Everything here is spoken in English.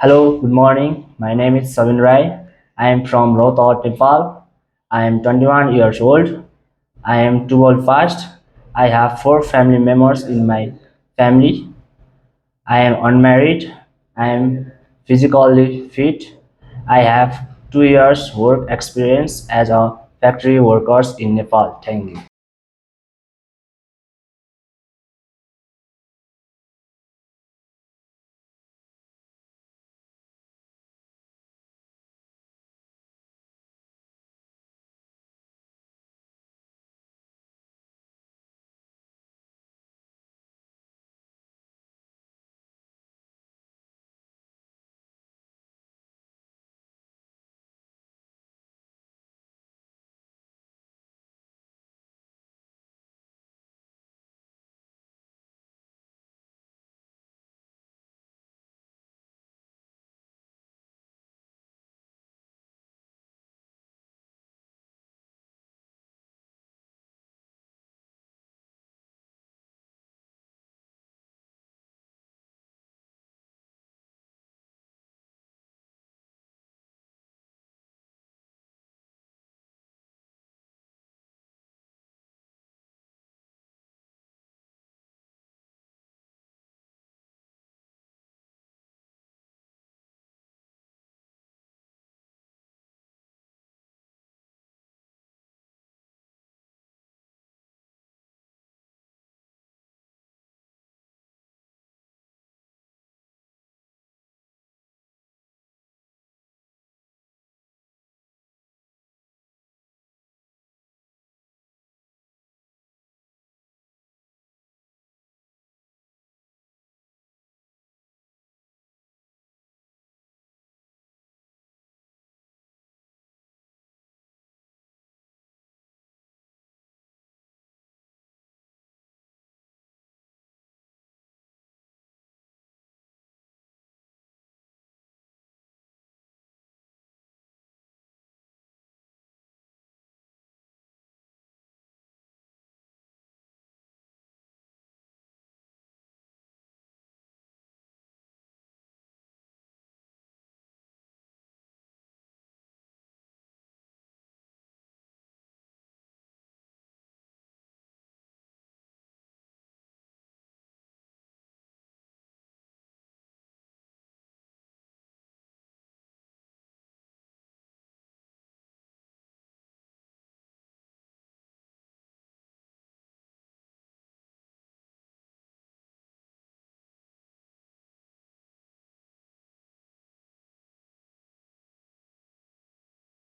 Hello, good morning. My name is Sabin Rai. I am from Rohtak, Nepal. I am 21 years old. I am 12 fast. I have 4 family members in my family. I am unmarried. I am physically fit. I have 2 years work experience as a factory worker in Nepal. Thank you.